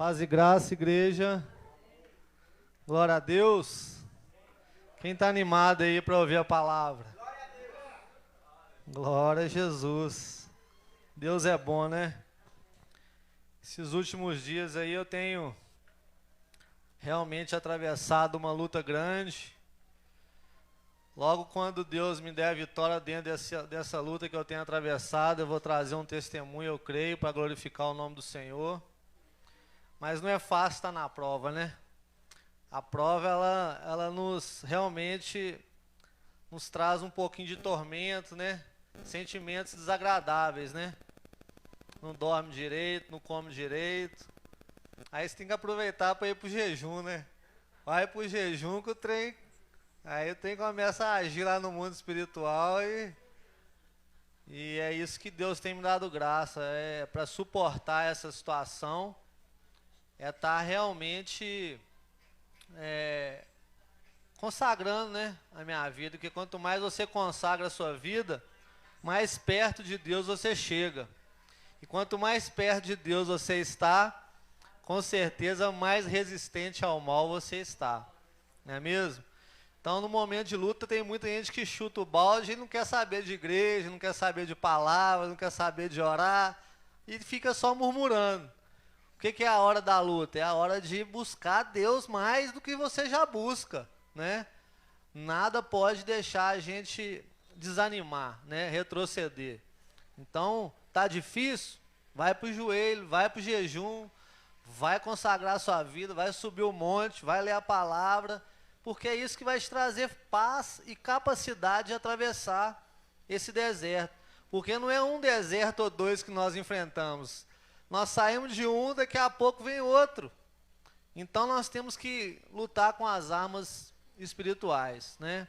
Paz e graça, igreja. Glória a Deus. Quem está animado aí para ouvir a palavra? Glória a Jesus. Deus é bom, né? Esses últimos dias aí eu tenho realmente atravessado uma luta grande. Logo quando Deus me der a vitória dentro dessa luta que eu tenho atravessado, eu vou trazer um testemunho, eu creio, para glorificar o nome do Senhor. Mas não é fácil estar na prova, né? A prova, ela realmente nos traz um pouquinho de tormento, né? Sentimentos desagradáveis, né? Não dorme direito, não come direito. Aí você tem que aproveitar para ir pro jejum, né? Vai pro jejum que o trem... Aí o trem começa a agir lá no mundo espiritual e é isso que Deus tem me dado graça, é para suportar essa situação, é estar realmente consagrando, né, a minha vida, porque quanto mais você consagra a sua vida, mais perto de Deus você chega. E quanto mais perto de Deus você está, com certeza mais resistente ao mal você está, não é mesmo? Então, no momento de luta, tem muita gente que chuta o balde e não quer saber de igreja, não quer saber de palavras, não quer saber de orar, e fica só murmurando. O que é a hora da luta? É a hora de buscar Deus mais do que você já busca, né? Nada pode deixar a gente desanimar, né? Retroceder. Então, tá difícil? Vai pro joelho, vai pro jejum, vai consagrar a sua vida, vai subir o monte, vai ler a palavra, porque é isso que vai te trazer paz e capacidade de atravessar esse deserto. Porque não é um deserto ou dois que nós enfrentamos. Nós saímos de um, daqui a pouco vem outro. Então nós temos que lutar com as armas espirituais, né?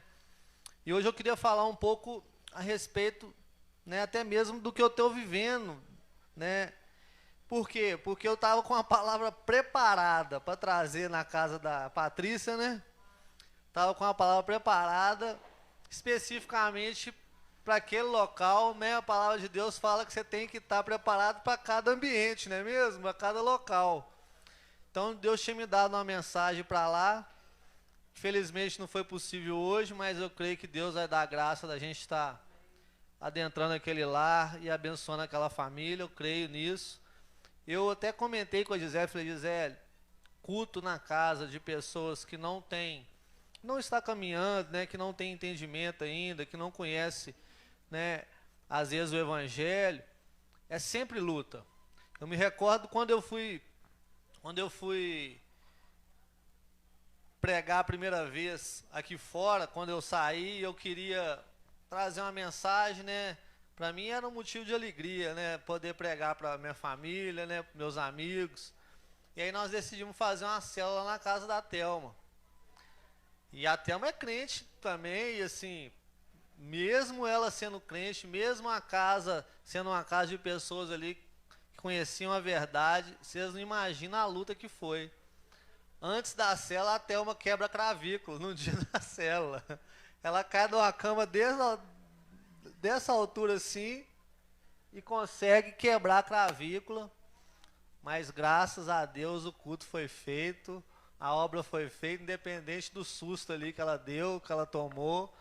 E hoje eu queria falar um pouco a respeito, né, até mesmo do que eu estou vivendo, né? Por quê? Porque eu estava com a palavra preparada para trazer na casa da Patrícia, né? Estava com a palavra preparada, especificamente para aquele local, né? A palavra de Deus fala que você tem que estar preparado para cada ambiente, não é mesmo? Para cada local. Então, Deus tinha me dado uma mensagem para lá. Infelizmente não foi possível hoje, mas eu creio que Deus vai dar a graça da gente estar adentrando aquele lar e abençoando aquela família, eu creio nisso. Eu até comentei com a Gisele, falei, Gisele, culto na casa de pessoas que não está caminhando, né, que não tem entendimento ainda, que não conhece, né, às vezes o evangelho, é sempre luta. Eu me recordo quando eu fui pregar a primeira vez aqui fora, quando eu saí, eu queria trazer uma mensagem, né, para mim era um motivo de alegria, né, poder pregar para minha família, né, para meus amigos. E aí nós decidimos fazer uma célula na casa da Thelma. E a Thelma é crente também, e assim, mesmo ela sendo crente, mesmo a casa sendo uma casa de pessoas ali que conheciam a verdade, vocês não imaginam a luta que foi. Antes da célula, a Thelma quebra a clavícula no dia da célula. Ela cai de uma cama dessa altura assim e consegue quebrar a clavícula, mas graças a Deus o culto foi feito. A obra foi feita, independente do susto ali que ela deu, que ela tomou.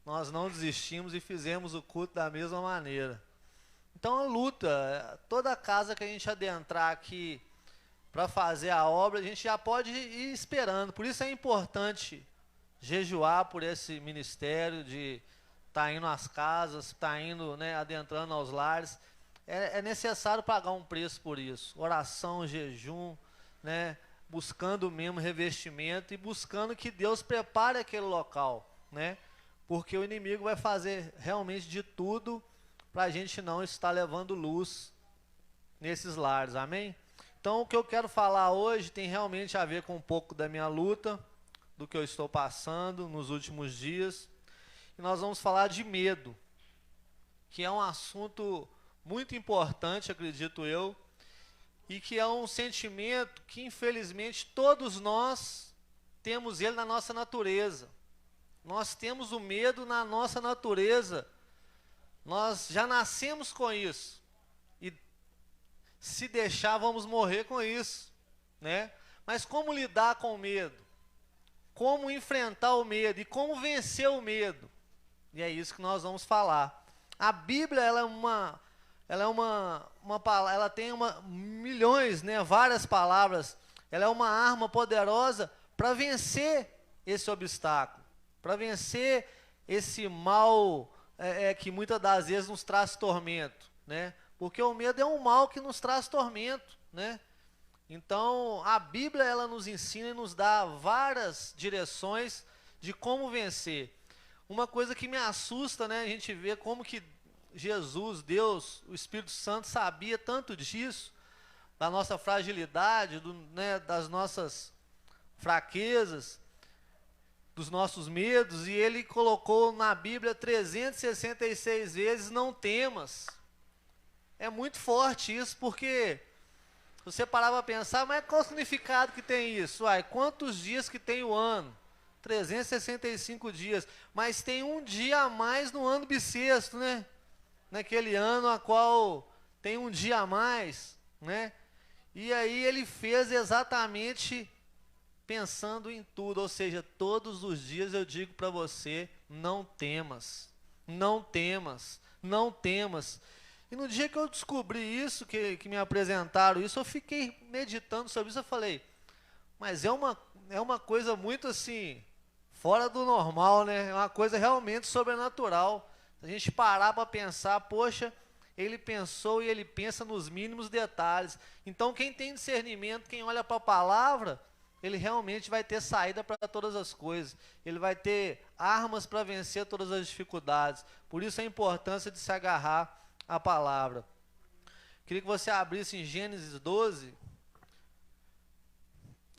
Nós não desistimos e fizemos o culto da mesma maneira. Então a luta, toda casa que a gente adentrar aqui para fazer a obra, a gente já pode ir esperando. Por isso é importante jejuar por esse ministério de estar indo às casas, estar indo, né, adentrando aos lares. É necessário pagar um preço por isso. Oração, jejum, né? Buscando o mesmo revestimento e buscando que Deus prepare aquele local, né? Porque o inimigo vai fazer realmente de tudo para a gente não estar levando luz nesses lares, amém? Então o que eu quero falar hoje tem realmente a ver com um pouco da minha luta, do que eu estou passando nos últimos dias. E nós vamos falar de medo, que é um assunto muito importante, acredito eu, e que é um sentimento que, infelizmente, todos nós temos ele na nossa natureza. Nós temos o medo na nossa natureza. Nós já nascemos com isso. E se deixar, vamos morrer com isso. né? Mas como lidar com o medo? Como enfrentar o medo e como vencer o medo? E é isso que nós vamos falar. A Bíblia, ela tem milhões, né, várias palavras. Ela é uma arma poderosa para vencer esse obstáculo, para vencer esse mal que muitas das vezes nos traz tormento, né? Porque o medo é um mal que nos traz tormento, né? Então, a Bíblia, ela nos ensina e nos dá várias direções de como vencer. Uma coisa que me assusta, né, a gente vê como que Jesus, Deus, o Espírito Santo sabia tanto disso, da nossa fragilidade, né, das nossas fraquezas, dos nossos medos, e Ele colocou na Bíblia 366 vezes, não temas. É muito forte isso, porque você parava para pensar, mas qual o significado que tem isso? Uai, quantos dias que tem o ano? 365 dias, mas tem um dia a mais no ano bissexto, né? Naquele ano a qual tem um dia a mais, né? E aí ele fez exatamente pensando em tudo, ou seja, todos os dias eu digo para você, não temas, não temas, não temas. E no dia que eu descobri isso, que me apresentaram isso, eu fiquei meditando sobre isso, eu falei, mas é uma coisa muito assim, fora do normal, né? É uma coisa realmente sobrenatural. Se a gente parar para pensar, poxa, ele pensou e ele pensa nos mínimos detalhes. Então, quem tem discernimento, quem olha para a palavra, ele realmente vai ter saída para todas as coisas. Ele vai ter armas para vencer todas as dificuldades. Por isso a importância de se agarrar à palavra. Queria que você abrisse em Gênesis 12.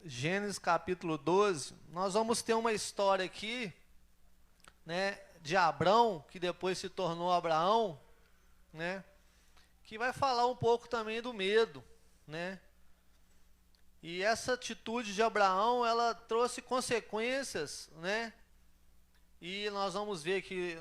Gênesis capítulo 12. Nós vamos ter uma história aqui, né, de Abrão, que depois se tornou Abraão, né, que vai falar um pouco também do medo, né? E essa atitude de Abraão, ela trouxe consequências, né? E nós vamos ver aqui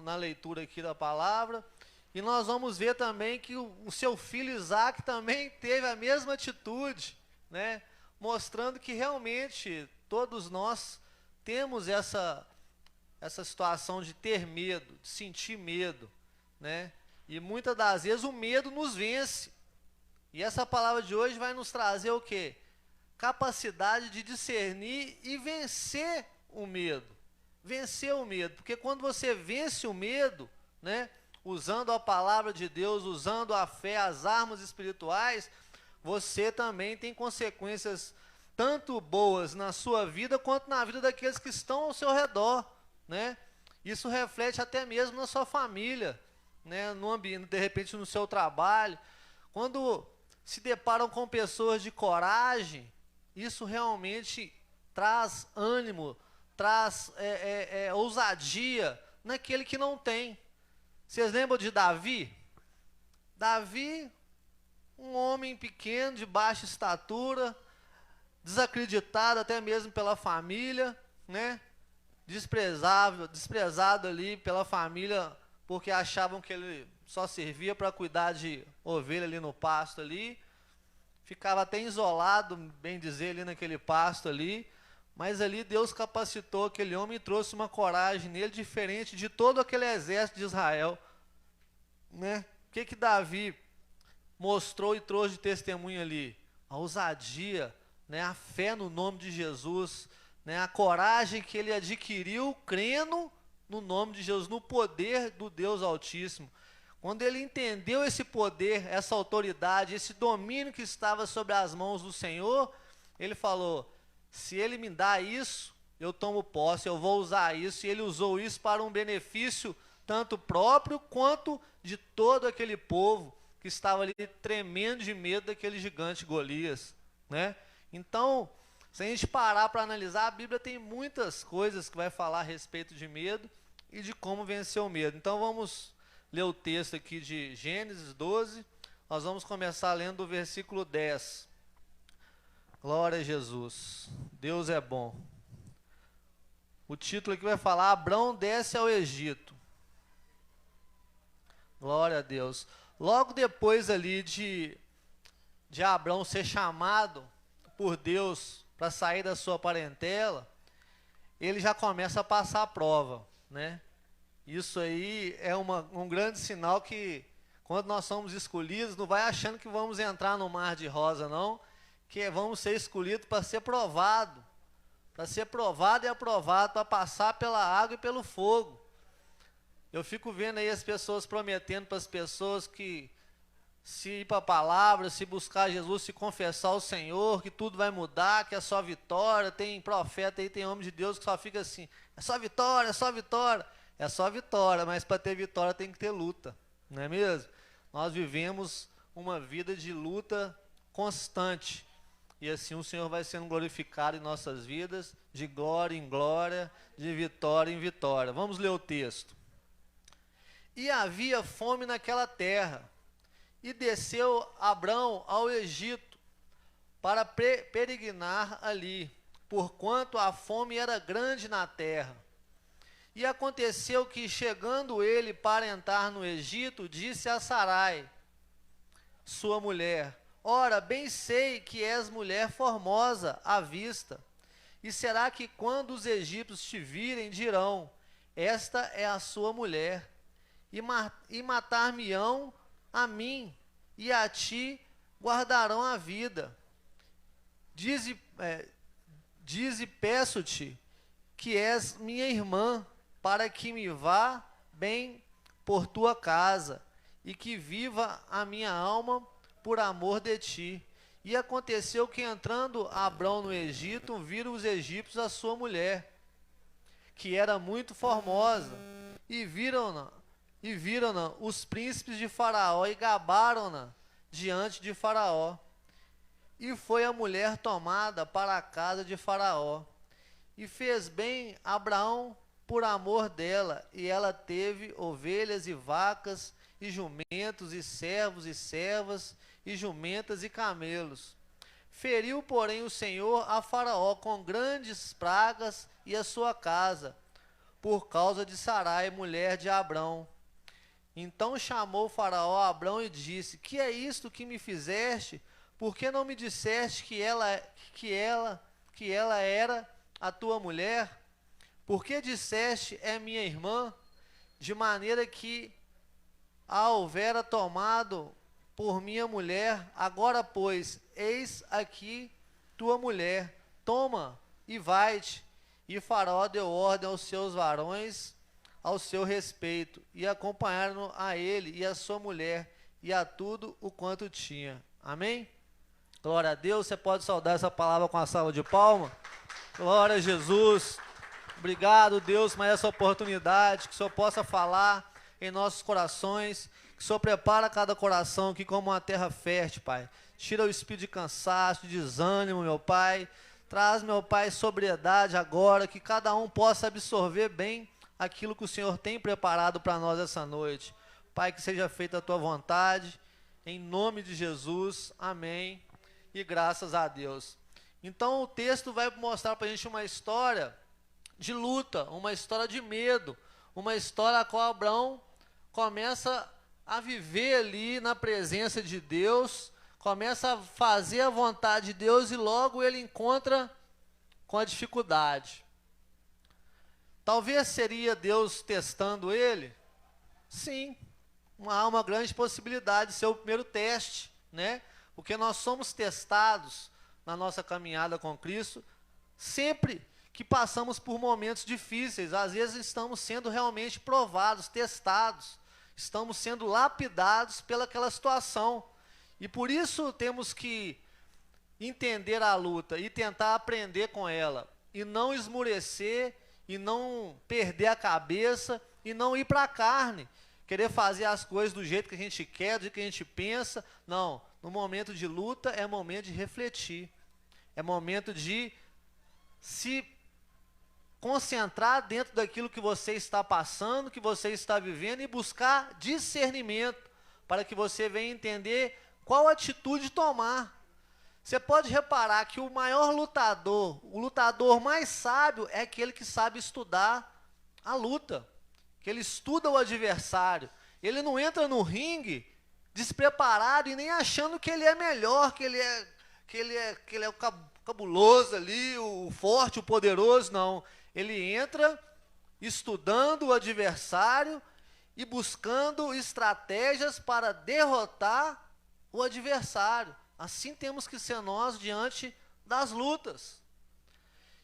na leitura aqui da palavra, e nós vamos ver também que o seu filho Isaac também teve a mesma atitude, né? Mostrando que realmente todos nós temos essa situação de ter medo, de sentir medo, né? E muitas das vezes o medo nos vence. E essa palavra de hoje vai nos trazer o quê? Capacidade de discernir e vencer o medo. Vencer o medo, porque quando você vence o medo, né, usando a palavra de Deus, usando a fé, as armas espirituais, você também tem consequências tanto boas na sua vida, quanto na vida daqueles que estão ao seu redor, né? Isso reflete até mesmo na sua família, né, no ambiente, de repente no seu trabalho. Quando se deparam com pessoas de coragem, isso realmente traz ânimo, traz ousadia naquele que não tem. Vocês lembram de Davi? Davi, um homem pequeno, de baixa estatura, desacreditado até mesmo pela família, né? Desprezado ali pela família, porque achavam que ele só servia para cuidar de ovelha ali no pasto ali. Ficava até isolado, bem dizer, ali naquele pasto ali. Mas ali Deus capacitou aquele homem e trouxe uma coragem nele diferente de todo aquele exército de Israel, né? O que Davi mostrou e trouxe de testemunho ali? A ousadia, né? A fé no nome de Jesus, né? A coragem que ele adquiriu crendo no nome de Jesus, no poder do Deus Altíssimo. Quando ele entendeu esse poder, essa autoridade, esse domínio que estava sobre as mãos do Senhor, ele falou, se ele me dá isso, eu tomo posse, eu vou usar isso. E ele usou isso para um benefício tanto próprio quanto de todo aquele povo que estava ali tremendo de medo daquele gigante Golias, né? Então, se a gente parar para analisar, a Bíblia tem muitas coisas que vai falar a respeito de medo e de como vencer o medo. Então vamos ler o texto aqui de Gênesis 12, nós vamos começar lendo o versículo 10. Glória a Jesus, Deus é bom. O título aqui vai falar, Abrão desce ao Egito. Glória a Deus. Logo depois ali de Abrão ser chamado por Deus para sair da sua parentela, ele já começa a passar a prova, né? Isso aí é um grande sinal que, quando nós somos escolhidos, não vai achando que vamos entrar no mar de rosa, não, que vamos ser escolhidos para ser provado e aprovado, para passar pela água e pelo fogo. Eu fico vendo aí as pessoas prometendo para as pessoas que se ir para a palavra, se buscar Jesus, se confessar o Senhor, que tudo vai mudar, que é só vitória. Tem profeta aí, tem homem de Deus que só fica assim, é só vitória, é só vitória. É só vitória, mas para ter vitória tem que ter luta, não é mesmo? Nós vivemos uma vida de luta constante, e assim o Senhor vai sendo glorificado em nossas vidas, de glória em glória, de vitória em vitória. Vamos ler o texto. E havia fome naquela terra, e desceu Abrão ao Egito, para peregrinar ali, porquanto a fome era grande na terra. E aconteceu que, chegando ele para entrar no Egito, disse a Sarai, sua mulher, ora, bem sei que és mulher formosa à vista, e será que quando os egípcios te virem, dirão, esta é a sua mulher, e matar-me-ão a mim, e a ti guardarão a vida. Dize, peço-te, que és minha irmã, para que me vá bem por tua casa, e que viva a minha alma por amor de ti. E aconteceu que, entrando Abrão no Egito, viram os egípcios a sua mulher, que era muito formosa, e viram-na os príncipes de Faraó, e gabaram-na diante de Faraó. E foi a mulher tomada para a casa de Faraó, e fez bem Abraão por amor dela, e ela teve ovelhas e vacas, e jumentos, e servos e servas, e jumentas e camelos. Feriu, porém, o Senhor a Faraó com grandes pragas e a sua casa, por causa de Sarai, mulher de Abrão. Então chamou Faraó a Abrão e disse, que é isto que me fizeste? Por que não me disseste que ela era a tua mulher? Por que disseste, é minha irmã? De maneira que a houvera tomado por minha mulher. Agora, pois, eis aqui tua mulher, toma e vai-te. E Faraó deu ordem aos seus varões ao seu respeito, e acompanharam a ele e a sua mulher, e a tudo o quanto tinha. Amém? Glória a Deus. Você pode saudar essa palavra com a salva de palmas? Glória a Jesus. Obrigado, Deus, por essa oportunidade, que o Senhor possa falar em nossos corações, que o Senhor prepara cada coração aqui como uma terra fértil, Pai. Tira o espírito de cansaço, de desânimo, meu Pai. Traz, meu Pai, sobriedade agora, que cada um possa absorver bem aquilo que o Senhor tem preparado para nós essa noite. Pai, que seja feita a tua vontade, em nome de Jesus, amém, e graças a Deus. Então o texto vai mostrar para a gente uma história de luta, uma história de medo, uma história a qual Abrão começa a viver ali na presença de Deus, começa a fazer a vontade de Deus, e logo ele encontra com a dificuldade. Talvez seria Deus testando ele? Sim, há uma grande possibilidade de ser o primeiro teste, né? Porque nós somos testados na nossa caminhada com Cristo, sempre que passamos por momentos difíceis. Às vezes estamos sendo realmente provados, testados, estamos sendo lapidados pelaquela situação, e por isso temos que entender a luta e tentar aprender com ela, e não esmurecer, e não perder a cabeça, e não ir para a carne, querer fazer as coisas do jeito que a gente quer, do jeito que a gente pensa. Não, no momento de luta é momento de refletir, é momento de se concentrar dentro daquilo que você está passando, que você está vivendo, e buscar discernimento, para que você venha entender qual atitude tomar. Você pode reparar que o maior lutador, o lutador mais sábio, é aquele que sabe estudar a luta, que ele estuda o adversário. Ele não entra no ringue despreparado e nem achando que ele é melhor, que que ele é o cabuloso ali, o forte, o poderoso, não. Ele entra estudando o adversário e buscando estratégias para derrotar o adversário. Assim temos que ser nós diante das lutas.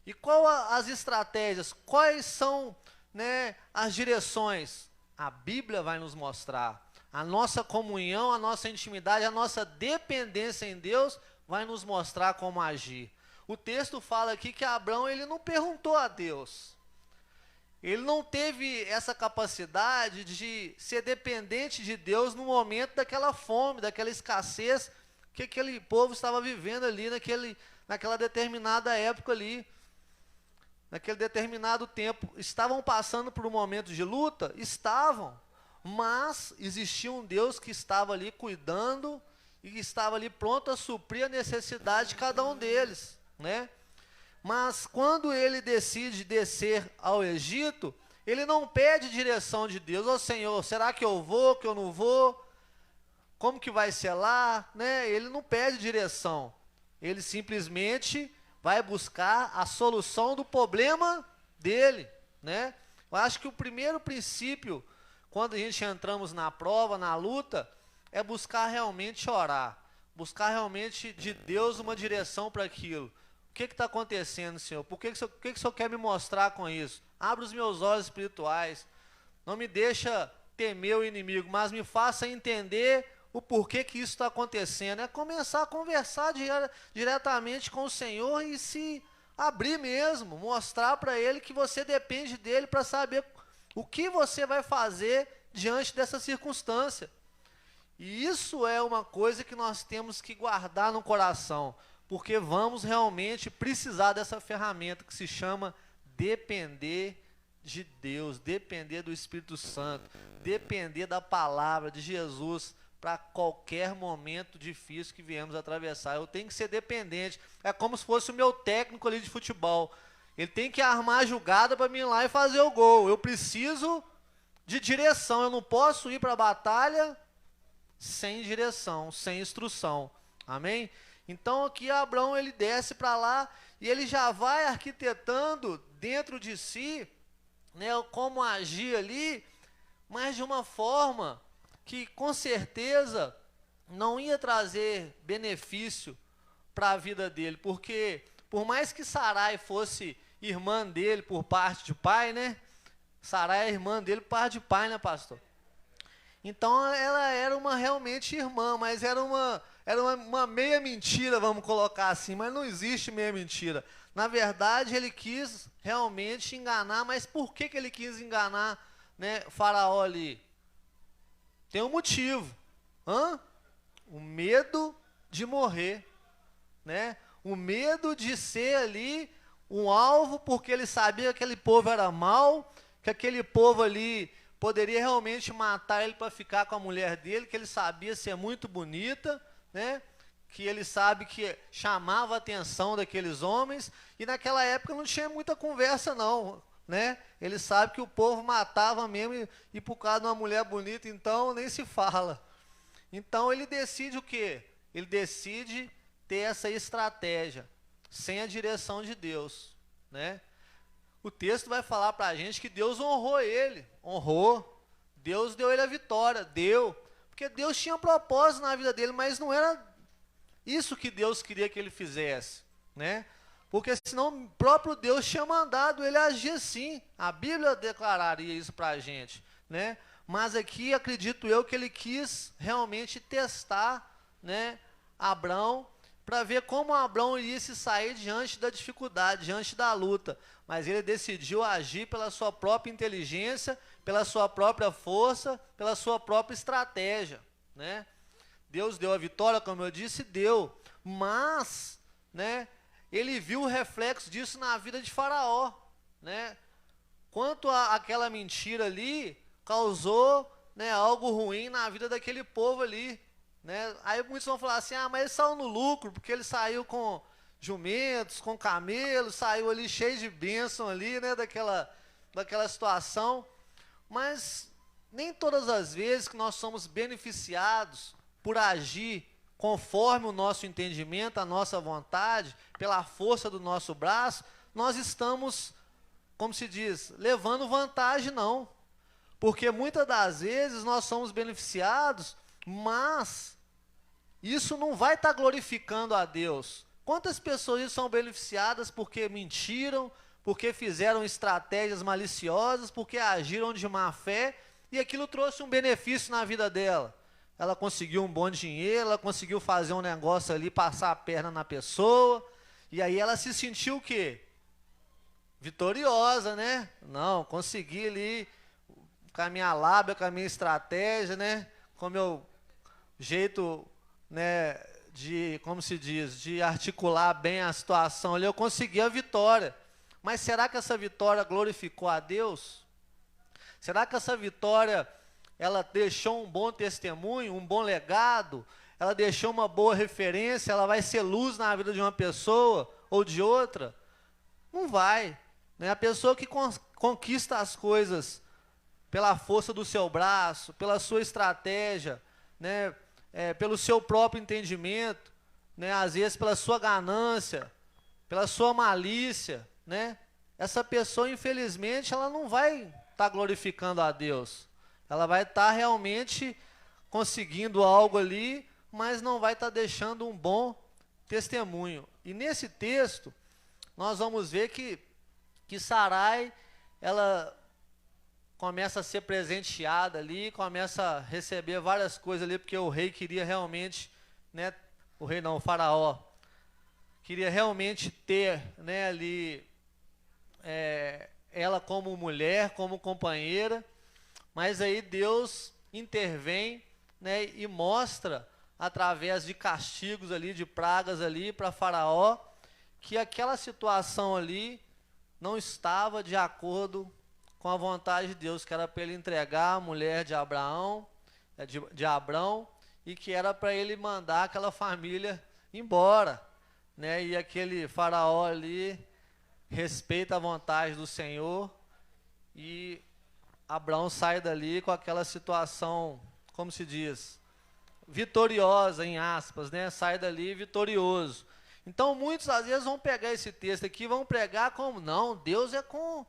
E qual as estratégias? Quais são, né, as direções? A Bíblia vai nos mostrar. A nossa comunhão, a nossa intimidade, a nossa dependência em Deus vai nos mostrar como agir. O texto fala aqui que Abraão ele não perguntou a Deus. Ele não teve essa capacidade de ser dependente de Deus no momento daquela fome, daquela escassez que aquele povo estava vivendo ali naquela determinada época ali. Naquele determinado tempo. Estavam passando por um momento de luta? Estavam. Mas existia um Deus que estava ali cuidando e que estava ali pronto a suprir a necessidade de cada um deles, né? Mas quando ele decide descer ao Egito, ele não pede direção de Deus. Ô Senhor, será que eu vou, que eu não vou? Como que vai ser lá? Né? Ele não pede direção. Ele simplesmente vai buscar a solução do problema dele, né? Eu acho que o primeiro princípio, quando a gente entramos na prova, na luta, é buscar realmente orar. Buscar realmente de Deus uma direção para aquilo. O que está acontecendo, Senhor? O que o Senhor quer me mostrar com isso? Abre os meus olhos espirituais. Não me deixa temer o inimigo, mas me faça entender o porquê que isso está acontecendo. É começar a conversar diretamente com o Senhor e se abrir mesmo. Mostrar para Ele que você depende dEle para saber o que você vai fazer diante dessa circunstância. E isso é uma coisa que nós temos que guardar no coração, porque vamos realmente precisar dessa ferramenta que se chama depender de Deus, depender do Espírito Santo, depender da palavra de Jesus para qualquer momento difícil que viemos atravessar. Eu tenho que ser dependente. É como se fosse o meu técnico ali de futebol. Ele tem que armar a jogada para mim ir lá e fazer o gol. Eu preciso de direção. Eu não posso ir para a batalha sem direção, sem instrução. Amém? Então aqui Abraão ele desce para lá e ele já vai arquitetando dentro de si, né, como agir ali, mas de uma forma que com certeza não ia trazer benefício para a vida dele, porque por mais que Sarai fosse irmã dele por parte de pai, né? Sarai é irmã dele por parte de pai, né, pastor? Então ela era realmente irmã, mas era uma meia mentira, vamos colocar assim, mas não existe meia mentira. Na verdade, ele quis realmente enganar, mas por que ele quis enganar, né, Faraó ali? Tem um motivo. O medo de morrer, né? O medo de ser ali um alvo, porque ele sabia que aquele povo era mau, que aquele povo ali poderia realmente matar ele para ficar com a mulher dele, que ele sabia ser muito bonita, né? Que ele sabe que chamava a atenção daqueles homens, e naquela época não tinha muita conversa não, né? Ele sabe que o povo matava mesmo e por causa de uma mulher bonita, então nem se fala. Então ele decide o quê? Ele decide ter essa estratégia, sem a direção de Deus, né? O texto vai falar para a gente que Deus honrou ele, honrou. Deus deu ele a vitória, deu. Porque Deus tinha propósito na vida dele, mas não era isso que Deus queria que ele fizesse, né? Porque senão o próprio Deus tinha mandado ele agir assim. A Bíblia declararia isso para a gente, né? Mas aqui acredito eu que ele quis realmente testar, né, Abraão, para ver como Abraão iria se sair diante da dificuldade, diante da luta. Mas ele decidiu agir pela sua própria inteligência, pela sua própria força, pela sua própria estratégia, né? Deus deu a vitória, como eu disse, deu. Mas, né, ele viu o reflexo disso na vida de Faraó, né? Quanto aquela mentira ali causou, né, algo ruim na vida daquele povo ali, né? Aí muitos vão falar assim, mas ele saiu no lucro, porque ele saiu com jumentos, com camelos, saiu ali cheio de bênção ali, né, daquela situação. Mas nem todas as vezes que nós somos beneficiados por agir conforme o nosso entendimento, a nossa vontade, pela força do nosso braço, nós estamos, como se diz, levando vantagem, não. Porque muitas das vezes nós somos beneficiados, mas isso não vai estar glorificando a Deus. Quantas pessoas são beneficiadas porque mentiram, porque fizeram estratégias maliciosas, porque agiram de má fé, e aquilo trouxe um benefício na vida dela. Ela conseguiu um bom dinheiro, ela conseguiu fazer um negócio ali, passar a perna na pessoa, e aí ela se sentiu o quê? Vitoriosa, né? Não, consegui ali, com a minha lábia, com a minha estratégia, né? Com o meu jeito, né, de, como se diz, de articular bem a situação ali, eu consegui a vitória. Mas será que essa vitória glorificou a Deus? Será que essa vitória, ela deixou um bom testemunho, um bom legado? Ela deixou uma boa referência? Ela vai ser luz na vida de uma pessoa ou de outra? Não vai. Né? A pessoa que conquista as coisas pela força do seu braço, pela sua estratégia, né? Pelo seu próprio entendimento, né? Às vezes pela sua ganância, pela sua malícia, né? Essa pessoa, infelizmente, ela não vai estar glorificando a Deus. Ela vai estar realmente conseguindo algo ali, mas não vai estar deixando um bom testemunho. E nesse texto, nós vamos ver que Sarai, ela começa a ser presenteada ali, começa a receber várias coisas ali, porque o rei queria realmente, né, o rei não, o faraó, queria realmente ter, né, ali, ela como mulher, como companheira, mas aí Deus intervém, né, e mostra, através de castigos ali, de pragas ali para Faraó, que aquela situação ali não estava de acordo com a vontade de Deus, que era para ele entregar a mulher de Abraão, de Abrão, e que era para ele mandar aquela família embora, né? E aquele faraó ali respeita a vontade do Senhor, e Abrão sai dali com aquela situação, como se diz, vitoriosa, em aspas, né? Sai dali vitorioso. Então muitos às vezes vão pegar esse texto aqui e vão pregar como, não, Deus é com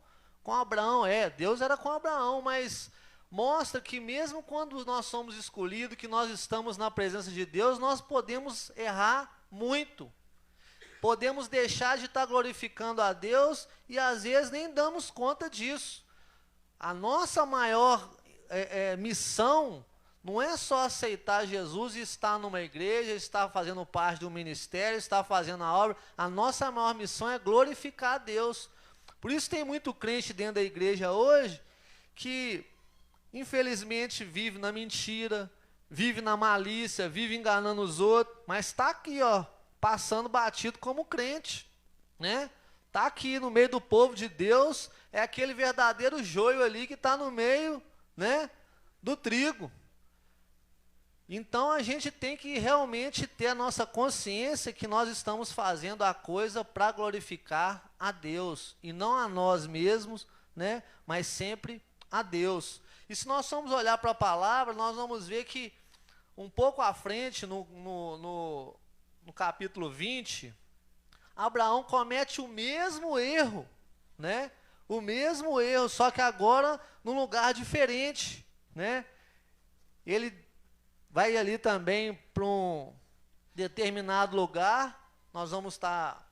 Abraão, Deus era com Abraão, mas mostra que mesmo quando nós somos escolhidos, que nós estamos na presença de Deus, nós podemos errar muito. Podemos deixar de estar glorificando a Deus e às vezes nem damos conta disso. A nossa maior missão não é só aceitar Jesus e estar numa igreja, estar fazendo parte do ministério, estar fazendo a obra. A nossa maior missão é glorificar a Deus. Por isso tem muito crente dentro da igreja hoje que, infelizmente, vive na mentira, vive na malícia, vive enganando os outros, mas está aqui, ó, passando batido como crente, né? Está aqui no meio do povo de Deus, é aquele verdadeiro joio ali que está no meio, né, do trigo. Então a gente tem que realmente ter a nossa consciência que nós estamos fazendo a coisa para glorificar a Deus, e não a nós mesmos, né, mas sempre a Deus. E se nós formos olhar para a palavra, nós vamos ver que um pouco à frente, no capítulo 20, Abraão comete o mesmo erro, né? O mesmo erro, só que agora num lugar diferente, né? Ele vai ali também para um determinado lugar, nós vamos estar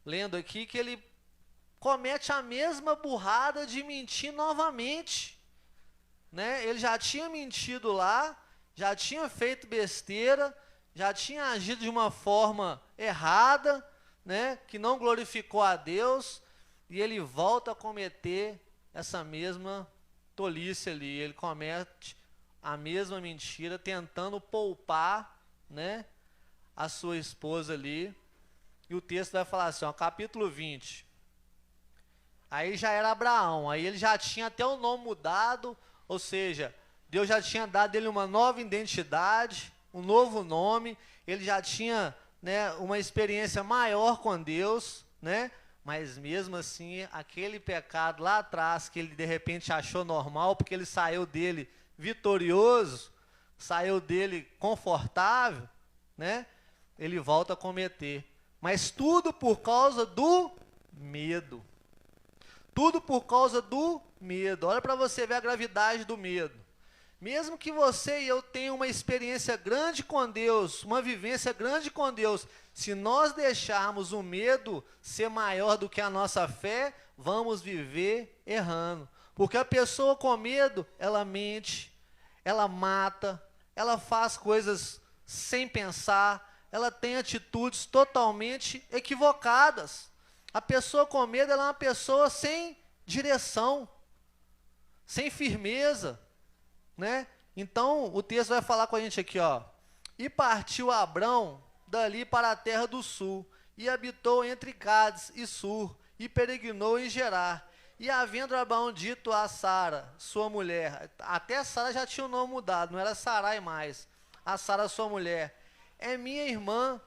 lendo aqui que ele comete a mesma burrada de mentir novamente, né? Ele já tinha mentido lá, já tinha feito besteira, já tinha agido de uma forma errada, né? Que não glorificou a Deus, e ele volta a cometer essa mesma tolice ali, ele comete a mesma mentira, tentando poupar, né, a sua esposa ali. E o texto vai falar assim, ó, capítulo 20. Aí já era Abraão, aí ele já tinha até o nome mudado, ou seja, Deus já tinha dado ele uma nova identidade, um novo nome, ele já tinha, né, uma experiência maior com Deus, né? Mas mesmo assim, aquele pecado lá atrás, que ele de repente achou normal, porque ele saiu dele vitorioso, saiu dele confortável, né? Ele volta a cometer. Mas tudo por causa do medo. Tudo por causa do medo. Olha para você ver a gravidade do medo. Mesmo que você e eu tenham uma experiência grande com Deus, uma vivência grande com Deus, se nós deixarmos o medo ser maior do que a nossa fé, vamos viver errando. Porque a pessoa com medo, ela mente, ela mata, ela faz coisas sem pensar, ela tem atitudes totalmente equivocadas. A pessoa com medo, ela é uma pessoa sem direção, sem firmeza, né? Então, o texto vai falar com a gente aqui, ó. E partiu Abrão dali para a terra do sul, e habitou entre Cádiz e Sur, e peregrinou em Gerar. E havendo Abraão dito a Sara, sua mulher, até Sara já tinha o nome mudado, não era Sarai mais, a Sara, sua mulher, é minha irmã.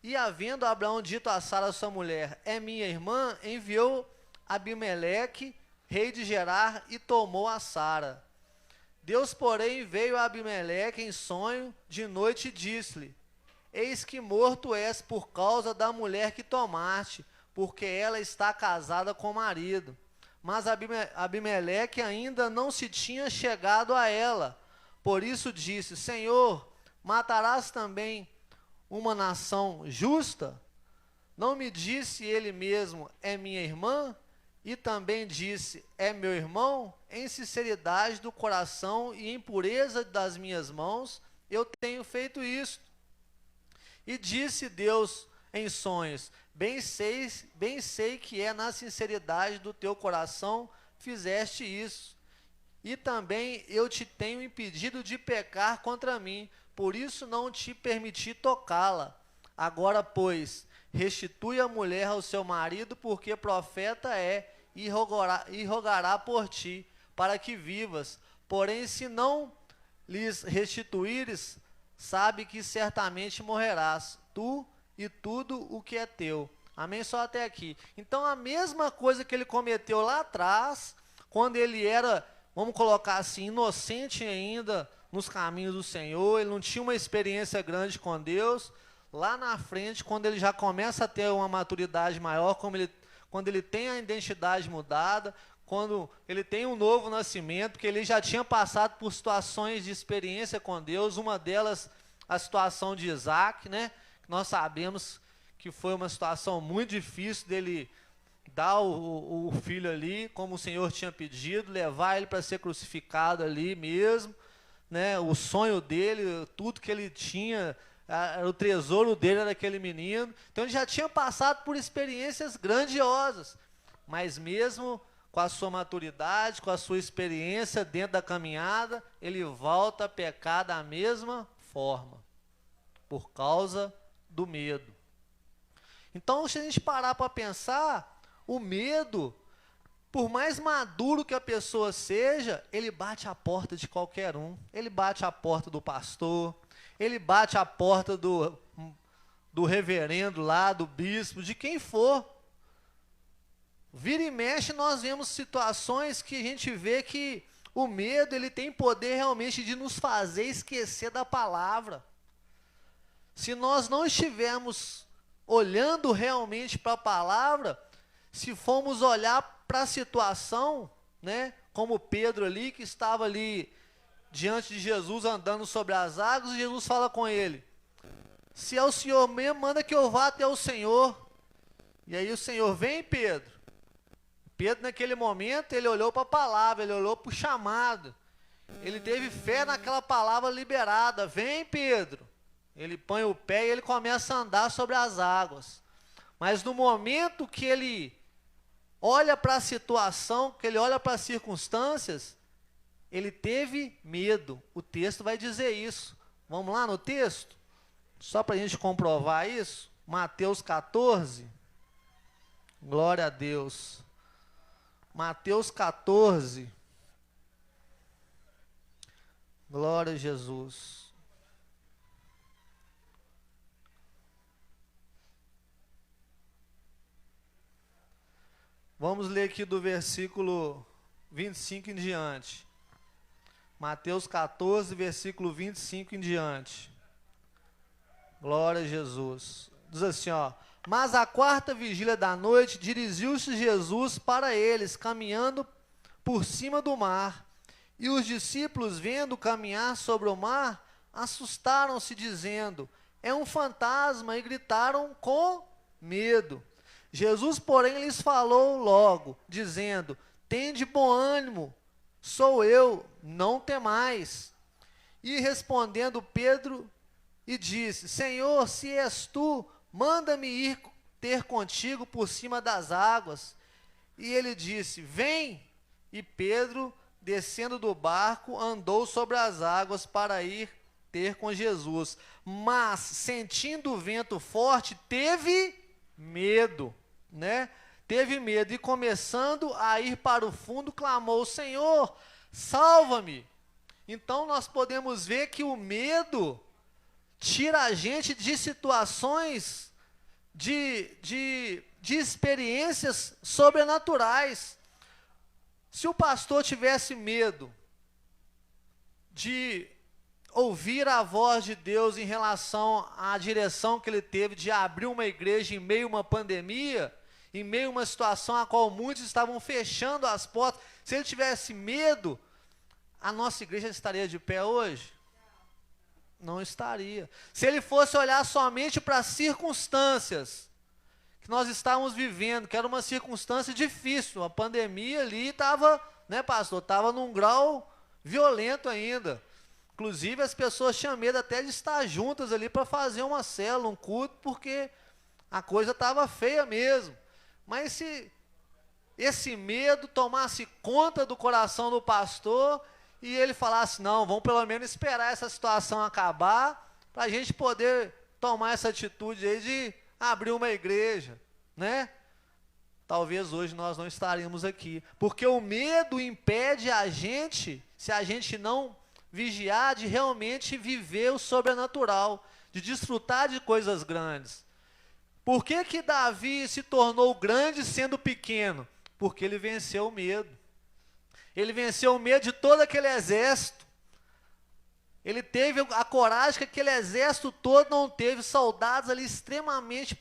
E havendo Abraão dito a Sara, sua mulher, é minha irmã, enviou Abimeleque, rei de Gerar, e tomou a Sara. Deus, porém, veio a Abimeleque em sonho de noite e disse-lhe, eis que morto és por causa da mulher que tomaste, porque ela está casada com o marido. Mas Abimeleque ainda não se tinha chegado a ela. Por isso disse, Senhor, matarás também uma nação justa? Não me disse ele mesmo, é minha irmã? E também disse, é meu irmão? Em sinceridade do coração e em pureza das minhas mãos, eu tenho feito isto. E disse Deus em sonhos, bem sei que é na sinceridade do teu coração fizeste isso. E também eu te tenho impedido de pecar contra mim, por isso não te permiti tocá-la. Agora, pois, restitui a mulher ao seu marido, porque profeta é, e rogará por ti, para que vivas. Porém, se não lhes restituíres, sabe que certamente morrerás, tu e tudo o que é teu. Amém? Só até aqui. Então, a mesma coisa que ele cometeu lá atrás, quando ele era, vamos colocar assim, inocente ainda nos caminhos do Senhor, ele não tinha uma experiência grande com Deus. Lá na frente, quando ele já começa a ter uma maturidade maior, quando ele tem a identidade mudada, quando ele tem um novo nascimento, porque ele já tinha passado por situações de experiência com Deus, uma delas a situação de Isaac, né? Nós sabemos que foi uma situação muito difícil dele dar o filho ali, como o Senhor tinha pedido, levar ele para ser crucificado ali mesmo, né? O sonho dele, tudo que ele tinha, o tesouro dele era aquele menino. Então ele já tinha passado por experiências grandiosas, mas mesmo com a sua maturidade, com a sua experiência dentro da caminhada, ele volta a pecar da mesma forma, por causa do medo. Então, se a gente parar para pensar, o medo, por mais maduro que a pessoa seja, ele bate a porta de qualquer um. Ele bate a porta do pastor, ele bate a porta do reverendo lá, do bispo, de quem for. Vira e mexe, nós vemos situações que a gente vê que o medo, ele tem poder realmente de nos fazer esquecer da palavra. Se nós não estivermos olhando realmente para a palavra, se formos olhar para a situação, né, como Pedro ali, que estava ali diante de Jesus andando sobre as águas, e Jesus fala com ele, se é o Senhor mesmo, manda que eu vá até o Senhor. E aí o Senhor, vem Pedro. Pedro naquele momento, ele olhou para a palavra, ele olhou para o chamado, ele teve fé naquela palavra liberada, vem Pedro. Ele põe o pé e ele começa a andar sobre as águas. Mas no momento que ele olha para a situação, que ele olha para as circunstâncias, ele teve medo. O texto vai dizer isso. Vamos lá no texto? Só para a gente comprovar isso. Mateus 14. Glória a Deus. Mateus 14. Glória a Jesus. Vamos ler aqui do versículo 25 em diante. Mateus 14, versículo 25 em diante. Glória a Jesus. Diz assim, ó. Mas à quarta vigília da noite, dirigiu-se Jesus para eles, caminhando por cima do mar. E os discípulos, vendo caminhar sobre o mar, assustaram-se, dizendo, é um fantasma, e gritaram com medo. Jesus, porém, lhes falou logo, dizendo, tende bom ânimo, sou eu, não temais. E respondendo Pedro, e disse, Senhor, se és tu, manda-me ir ter contigo por cima das águas. E ele disse, vem. E Pedro, descendo do barco, andou sobre as águas para ir ter com Jesus. Mas, sentindo o vento forte, teve medo, né? Teve medo e, começando a ir para o fundo, clamou, Senhor, salva-me. Então, nós podemos ver que o medo tira a gente de situações, de experiências sobrenaturais. Se o pastor tivesse medo de ouvir a voz de Deus em relação à direção que ele teve de abrir uma igreja em meio a uma pandemia, em meio a uma situação a qual muitos estavam fechando as portas, se ele tivesse medo, a nossa igreja estaria de pé hoje? Não estaria. Se ele fosse olhar somente para as circunstâncias que nós estávamos vivendo, que era uma circunstância difícil, a pandemia ali estava, né, pastor, estava num grau violento ainda. Inclusive as pessoas tinham medo até de estar juntas ali para fazer uma célula, um culto, porque a coisa estava feia mesmo. Mas se esse medo tomasse conta do coração do pastor e ele falasse, não, vamos pelo menos esperar essa situação acabar para a gente poder tomar essa atitude aí de abrir uma igreja, né? Talvez hoje nós não estaríamos aqui, porque o medo impede a gente, se a gente não vigiar, de realmente viver o sobrenatural, de desfrutar de coisas grandes. Por que que Davi se tornou grande sendo pequeno? Porque ele venceu o medo. Ele venceu o medo de todo aquele exército. Ele teve a coragem que aquele exército todo não teve, soldados ali extremamente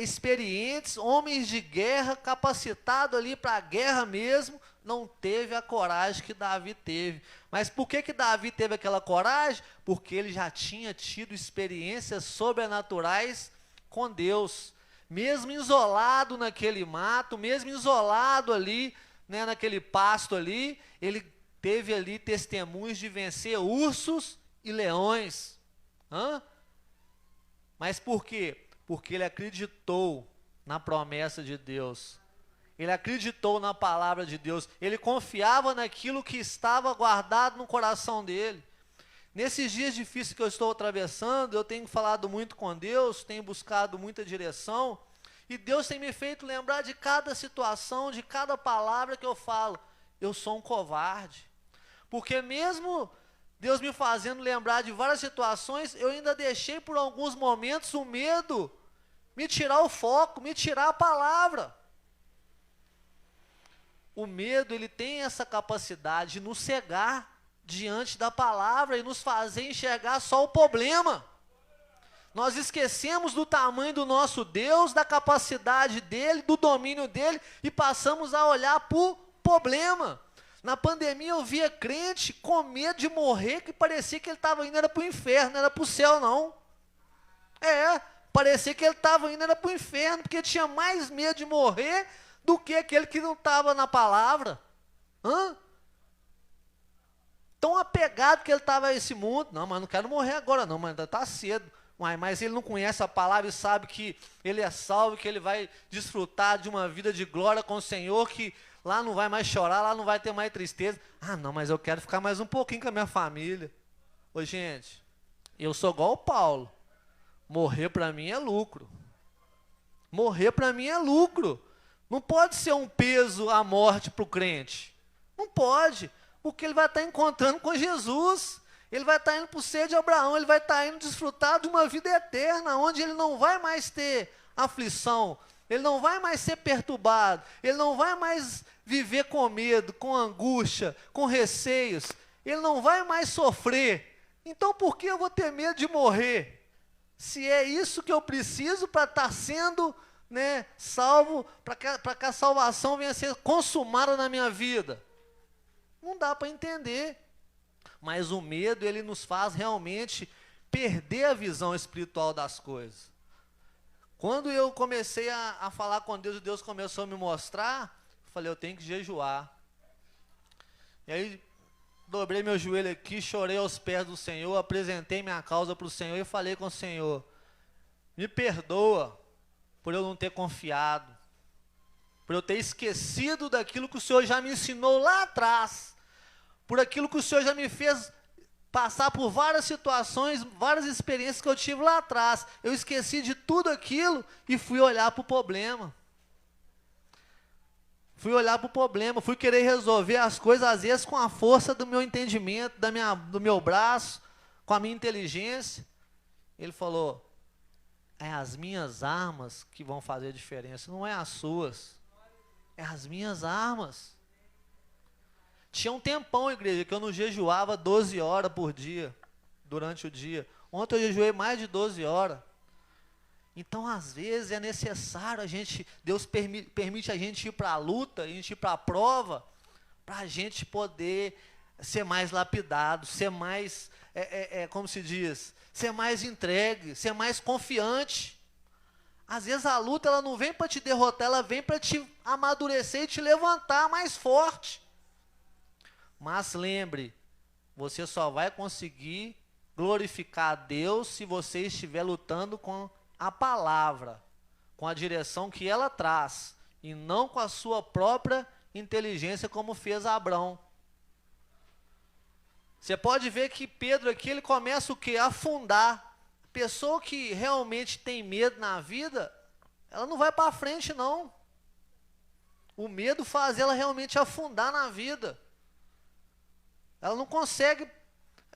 experientes, homens de guerra, capacitados ali para a guerra mesmo, não teve a coragem que Davi teve. Mas por que que Davi teve aquela coragem? Porque ele já tinha tido experiências sobrenaturais com Deus. Mesmo isolado naquele mato, mesmo isolado ali, né, naquele pasto ali, ele teve ali testemunhos de vencer ursos e leões. Mas por quê? Porque ele acreditou na promessa de Deus. Ele acreditou na palavra de Deus. Ele confiava naquilo que estava guardado no coração dele. Nesses dias difíceis que eu estou atravessando, eu tenho falado muito com Deus, tenho buscado muita direção, e Deus tem me feito lembrar de cada situação, de cada palavra que eu falo. Eu sou um covarde. Porque mesmo Deus me fazendo lembrar de várias situações, eu ainda deixei por alguns momentos o medo me tirar o foco, me tirar a palavra. O medo, ele tem essa capacidade de nos cegar diante da palavra e nos fazer enxergar só o problema. Nós esquecemos do tamanho do nosso Deus, da capacidade dele, do domínio dele, e passamos a olhar para o problema. Na pandemia eu via crente com medo de morrer, que parecia que ele estava indo para o inferno, não era para o céu não. Parecia que ele estava indo para o inferno, porque tinha mais medo de morrer do que aquele que não estava na palavra. Tão apegado que ele estava a esse mundo. Não, mas não quero morrer agora não, mas ainda está cedo. Mas ele não conhece a palavra e sabe que ele é salvo, que ele vai desfrutar de uma vida de glória com o Senhor, que lá não vai mais chorar, lá não vai ter mais tristeza. Não, mas eu quero ficar mais um pouquinho com a minha família. Ô, gente, eu sou igual o Paulo. Morrer para mim é lucro. Morrer para mim é lucro. Não pode ser um peso a morte para o crente. Não pode, porque ele vai estar encontrando com Jesus. Ele vai estar indo para o seio de Abraão, ele vai estar indo desfrutar de uma vida eterna, onde ele não vai mais ter aflição, ele não vai mais ser perturbado, ele não vai mais viver com medo, com angústia, com receios, ele não vai mais sofrer. Então por que eu vou ter medo de morrer? Se é isso que eu preciso para estar sendo, né, salvo, para que a salvação venha a ser consumada na minha vida. Não dá para entender. Mas o medo, ele nos faz realmente perder a visão espiritual das coisas. Quando eu comecei a falar com Deus, e Deus começou a me mostrar, eu falei, eu tenho que jejuar. E aí, dobrei meu joelho aqui, chorei aos pés do Senhor, apresentei minha causa para o Senhor e falei com o Senhor, me perdoa por eu não ter confiado, por eu ter esquecido daquilo que o Senhor já me ensinou lá atrás, por aquilo que o Senhor já me fez passar por várias situações, várias experiências que eu tive lá atrás. Eu esqueci de tudo aquilo e fui olhar para o problema. Fui olhar para o problema, fui querer resolver as coisas, às vezes com a força do meu entendimento, do meu braço, com a minha inteligência. Ele falou, é as minhas armas que vão fazer a diferença, não é as suas. É as minhas armas. Tinha um tempão, igreja, que eu não jejuava 12 horas por dia, durante o dia. Ontem eu jejuei mais de 12 horas. Então, às vezes, é necessário Deus permite a gente ir para a luta, a gente ir para a prova, para a gente poder ser mais lapidado, ser mais, como se diz, ser mais entregue, ser mais confiante. Às vezes a luta, ela não vem para te derrotar, ela vem para te amadurecer e te levantar mais forte. Mas lembre, você só vai conseguir glorificar a Deus se você estiver lutando com a palavra, com a direção que ela traz, e não com a sua própria inteligência, como fez Abrão. Você pode ver que Pedro aqui, ele começa o quê? A afundar. A pessoa que realmente tem medo na vida, ela não vai para frente, não. O medo faz ela realmente afundar na vida. Ela não consegue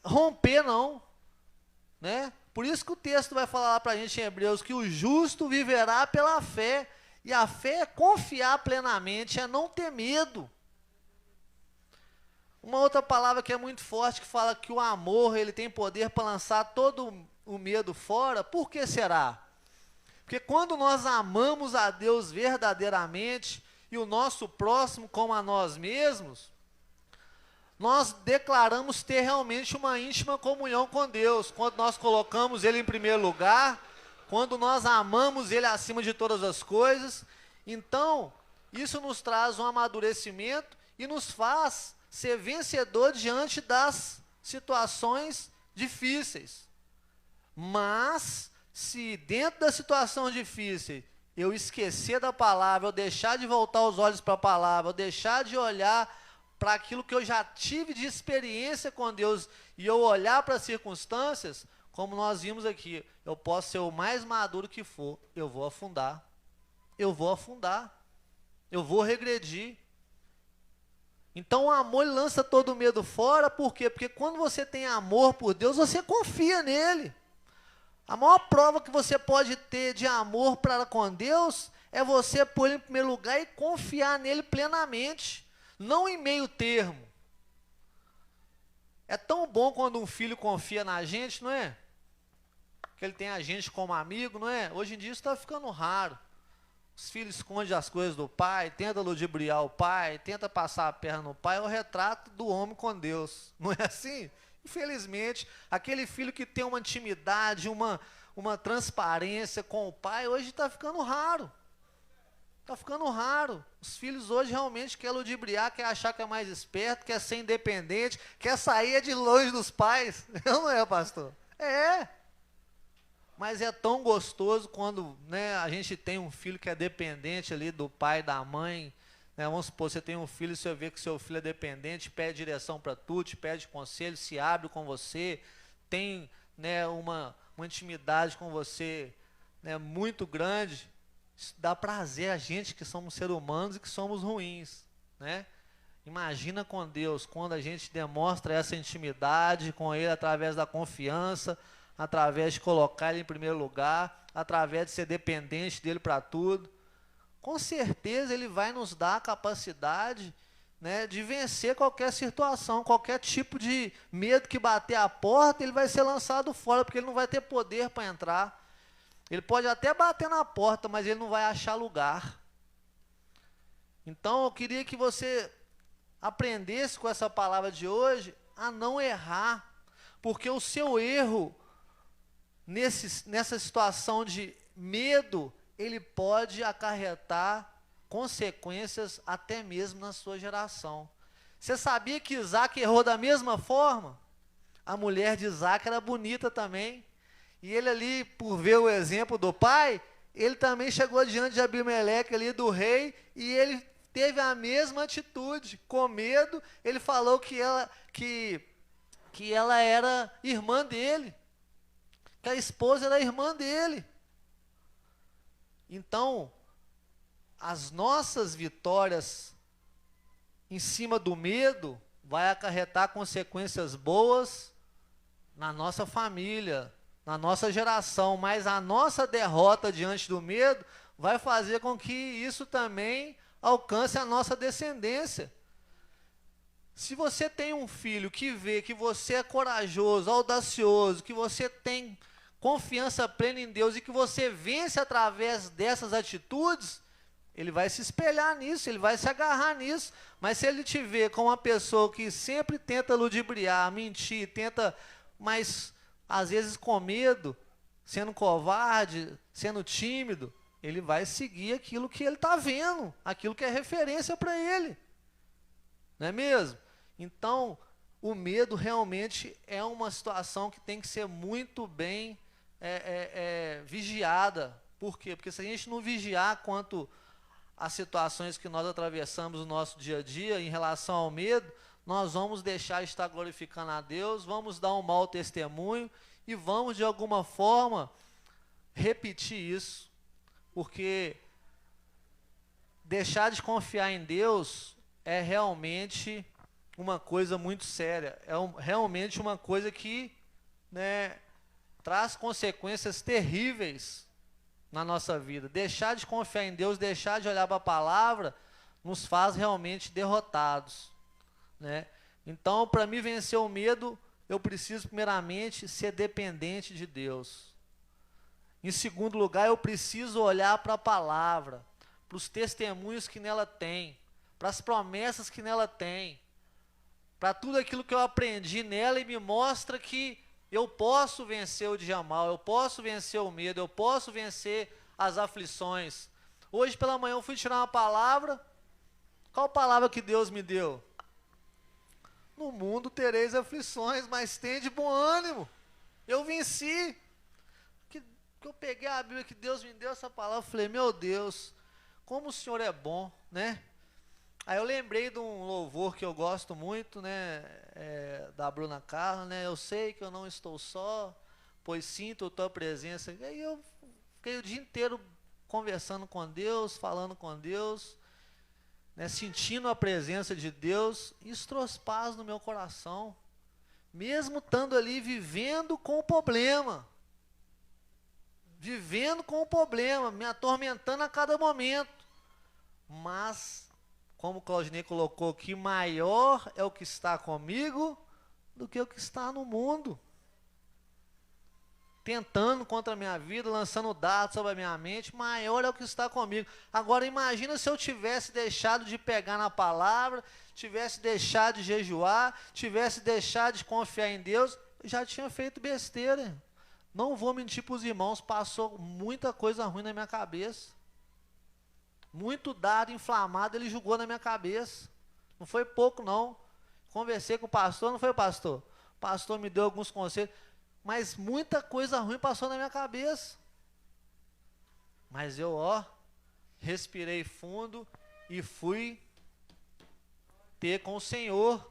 romper, não, né? Por isso que o texto vai falar para a gente em Hebreus que o justo viverá pela fé. E a fé é confiar plenamente, é não ter medo. Uma outra palavra que é muito forte, que fala que o amor, ele tem poder para lançar todo o medo fora. Por que será? Porque quando nós amamos a Deus verdadeiramente e o nosso próximo como a nós mesmos, nós declaramos ter realmente uma íntima comunhão com Deus. Quando nós colocamos Ele em primeiro lugar, quando nós amamos Ele acima de todas as coisas, então, isso nos traz um amadurecimento e nos faz ser vencedor diante das situações difíceis. Mas, se dentro da situação difícil, eu esquecer da palavra, eu deixar de voltar os olhos para a palavra, eu deixar de olhar para aquilo que eu já tive de experiência com Deus, e eu olhar para as circunstâncias, como nós vimos aqui, eu posso ser o mais maduro que for, eu vou afundar, eu vou regredir. Então o amor lança todo o medo fora. Por quê? Porque quando você tem amor por Deus, você confia nele. A maior prova que você pode ter de amor para com Deus é você pôr ele em primeiro lugar e confiar nele plenamente. Não em meio termo. É tão bom quando um filho confia na gente, não é? Que ele tem a gente como amigo, não é? Hoje em dia isso está ficando raro. Os filhos escondem as coisas do pai, tenta ludibriar o pai, tenta passar a perna no pai. É o retrato do homem com Deus. Não é assim? Infelizmente, aquele filho que tem uma intimidade, uma transparência com o pai, hoje está ficando raro. Está ficando raro. Os filhos hoje realmente querem ludibriar, quer achar que é mais esperto, quer ser independente, quer sair de longe dos pais. Não é, pastor? É. Mas é tão gostoso quando, né, a gente tem um filho que é dependente ali do pai, da mãe. Né? Vamos supor, você tem um filho e você vê que seu filho é dependente, pede direção para tudo, te pede conselho, se abre com você, tem, né, uma intimidade com você, né, muito grande. Isso dá prazer a gente que somos seres humanos e que somos ruins, né? Imagina com Deus, quando a gente demonstra essa intimidade com Ele através da confiança, através de colocar Ele em primeiro lugar, através de ser dependente dEle para tudo. Com certeza Ele vai nos dar a capacidade né, de vencer qualquer situação, qualquer tipo de medo que bater a porta, ele vai ser lançado fora, porque ele não vai ter poder para entrar. Ele pode até bater na porta, mas ele não vai achar lugar. Então, eu queria que você aprendesse com essa palavra de hoje a não errar, porque o seu erro, nessa situação de medo, ele pode acarretar consequências até mesmo na sua geração. Você sabia que Isaac errou da mesma forma? A mulher de Isaac era bonita também. E ele ali, por ver o exemplo do pai, ele também chegou diante de Abimeleque ali, do rei, e ele teve a mesma atitude. Com medo, ele falou que ela era irmã dele, que a esposa era irmã dele. Então, as nossas vitórias em cima do medo vai acarretar consequências boas na nossa família, na nossa geração, mas a nossa derrota diante do medo vai fazer com que isso também alcance a nossa descendência. Se você tem um filho que vê que você é corajoso, audacioso, que você tem confiança plena em Deus e que você vence através dessas atitudes, ele vai se espelhar nisso, ele vai se agarrar nisso. Mas se ele te vê como uma pessoa que sempre tenta ludibriar, mentir, mas às vezes com medo, sendo covarde, sendo tímido, ele vai seguir aquilo que ele está vendo, aquilo que é referência para ele. Não é mesmo? Então, o medo realmente é uma situação que tem que ser muito bem vigiada. Por quê? Porque se a gente não vigiar quanto às situações que nós atravessamos no nosso dia a dia, em relação ao medo, nós vamos deixar de estar glorificando a Deus, vamos dar um mau testemunho e vamos, de alguma forma, repetir isso. Porque deixar de confiar em Deus é realmente uma coisa muito séria, realmente uma coisa que, né, traz consequências terríveis na nossa vida. Deixar de confiar em Deus, deixar de olhar para a palavra, nos faz realmente derrotados, né? Então, para mim vencer o medo, eu preciso primeiramente ser dependente de Deus. Em segundo lugar, eu preciso olhar para a palavra, para os testemunhos que nela tem, para as promessas que nela tem, para tudo aquilo que eu aprendi nela e me mostra que eu posso vencer o dia mal, eu posso vencer o medo, eu posso vencer as aflições. Hoje pela manhã eu fui tirar uma palavra. Qual palavra que Deus me deu? No mundo tereis aflições, mas tende bom ânimo. Eu venci. Que eu peguei a Bíblia que Deus me deu essa palavra, falei, meu Deus, como o Senhor é bom, né? Aí eu lembrei de um louvor que eu gosto muito, né, da Bruna Carla, né, eu sei que eu não estou só, pois sinto a tua presença. E aí eu fiquei o dia inteiro conversando com Deus, falando com Deus, né, sentindo a presença de Deus. Isso trouxe paz no meu coração, mesmo estando ali vivendo com o problema, me atormentando a cada momento. Mas, como o Claudinei colocou aqui, maior é o que está comigo do que o que está no mundo. Tentando contra a minha vida, lançando dados sobre a minha mente, maior é o que está comigo. Agora imagina se eu tivesse deixado de pegar na palavra, tivesse deixado de jejuar, tivesse deixado de confiar em Deus, eu já tinha feito besteira. Não vou mentir para os irmãos, passou muita coisa ruim na minha cabeça. Muito dado inflamado ele jogou na minha cabeça. Não foi pouco não. Conversei com o pastor, não foi, pastor? O pastor me deu alguns conselhos, mas muita coisa ruim passou na minha cabeça. Mas eu, respirei fundo e fui ter com o Senhor.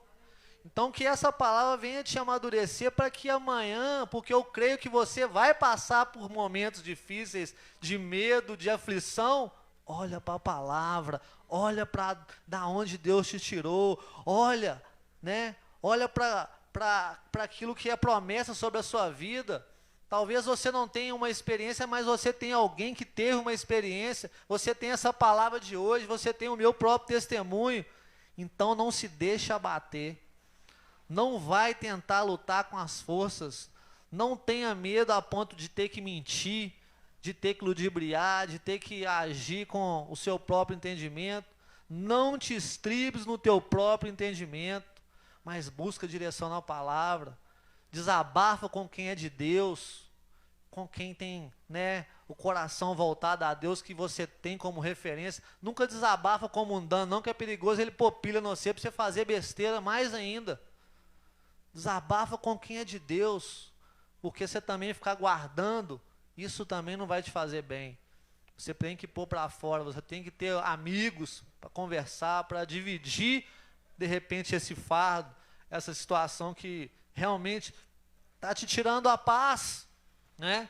Então que essa palavra venha te amadurecer para que amanhã, porque eu creio que você vai passar por momentos difíceis, de medo, de aflição. Olha para a palavra, olha para da onde Deus te tirou, olha, né? Olha para aquilo que é promessa sobre a sua vida. Talvez você não tenha uma experiência, mas você tem alguém que teve uma experiência. Você tem essa palavra de hoje, você tem o meu próprio testemunho. Então não se deixe abater. Não vai tentar lutar com as forças. Não tenha medo a ponto de ter que mentir, de ter que ludibriar, de ter que agir com o seu próprio entendimento. Não te estribes no teu próprio entendimento, mas busca direção na palavra. Desabafa com quem é de Deus, com quem tem, né, o coração voltado a Deus, que você tem como referência. Nunca desabafa com o mundano, não, que é perigoso ele pôr pilha no você para você fazer besteira mais ainda. Desabafa com quem é de Deus, porque você também ficar guardando, isso também não vai te fazer bem. Você tem que pôr para fora, você tem que ter amigos para conversar, para dividir, de repente, esse fardo, essa situação que realmente está te tirando a paz, né?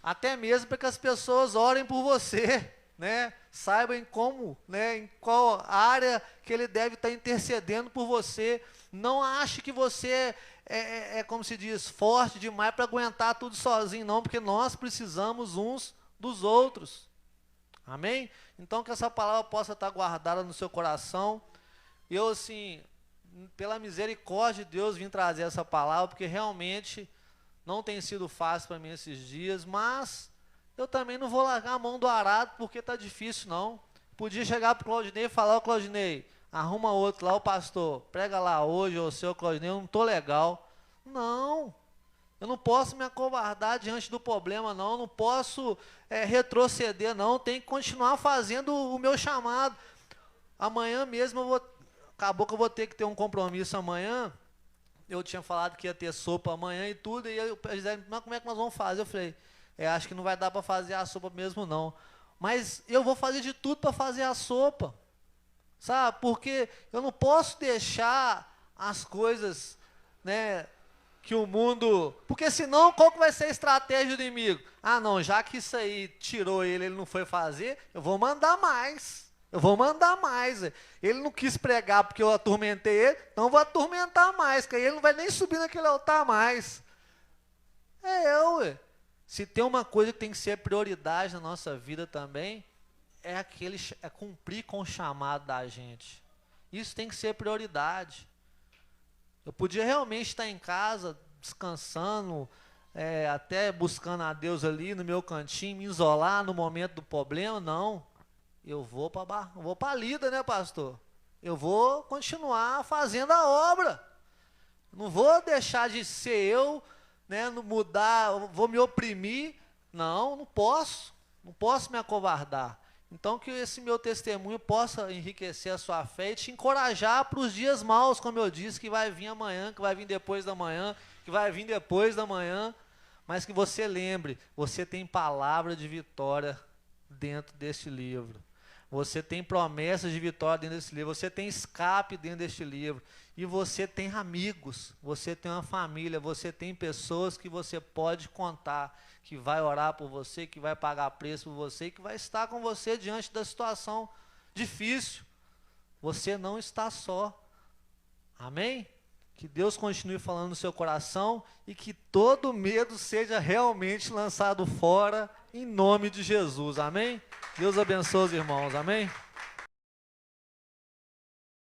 Até mesmo para que as pessoas orem por você, né? Saibam em como, né? Em qual área que ele deve estar intercedendo por você. Não ache que você como se diz, forte demais para aguentar tudo sozinho, não, porque nós precisamos uns dos outros. Amém? Então que essa palavra possa estar guardada no seu coração. Eu, assim, pela misericórdia de Deus, vim trazer essa palavra, porque realmente não tem sido fácil para mim esses dias, mas eu também não vou largar a mão do arado, porque está difícil, não. Podia chegar para o Claudinei e falar: ô Claudinei, arruma outro lá, o pastor, prega lá hoje, ô seu Claudinei, eu não estou legal. Não, eu não posso me acovardar diante do problema, não, eu não posso retroceder, não, tem que continuar fazendo o meu chamado. Amanhã mesmo acabou que eu vou ter que ter um compromisso amanhã. Eu tinha falado que ia ter sopa amanhã e tudo, e eles disseram: mas como é que nós vamos fazer? Eu falei: acho que não vai dar para fazer a sopa mesmo não, mas eu vou fazer de tudo para fazer a sopa, sabe? Porque eu não posso deixar as coisas, né, que o mundo... Porque senão, qual que vai ser a estratégia do inimigo? Ah, não, já que isso aí tirou ele não foi fazer, eu vou mandar mais. Eu vou mandar mais. Ele não quis pregar porque eu atormentei ele, então eu vou atormentar mais, que aí ele não vai nem subir naquele altar mais. Ué. Se tem uma coisa que tem que ser prioridade na nossa vida também, é cumprir com o chamado da gente. Isso tem que ser prioridade. Eu podia realmente estar em casa, descansando, até buscando a Deus ali no meu cantinho, me isolar no momento do problema. Não, eu vou para a lida, né, pastor? Eu vou continuar fazendo a obra. Não vou deixar de ser eu, né, mudar, vou me oprimir. Não, não posso me acovardar. Então que esse meu testemunho possa enriquecer a sua fé e te encorajar para os dias maus, como eu disse, que vai vir amanhã, que vai vir depois da manhã, que vai vir depois da manhã, mas que você lembre, você tem palavra de vitória dentro deste livro. Você tem promessas de vitória dentro desse livro, você tem escape dentro deste livro, e você tem amigos, você tem uma família, você tem pessoas que você pode contar, que vai orar por você, que vai pagar preço por você, que vai estar com você diante da situação difícil. Você não está só. Amém? Que Deus continue falando no seu coração e que todo medo seja realmente lançado fora em nome de Jesus. Amém? Deus abençoe os irmãos. Amém?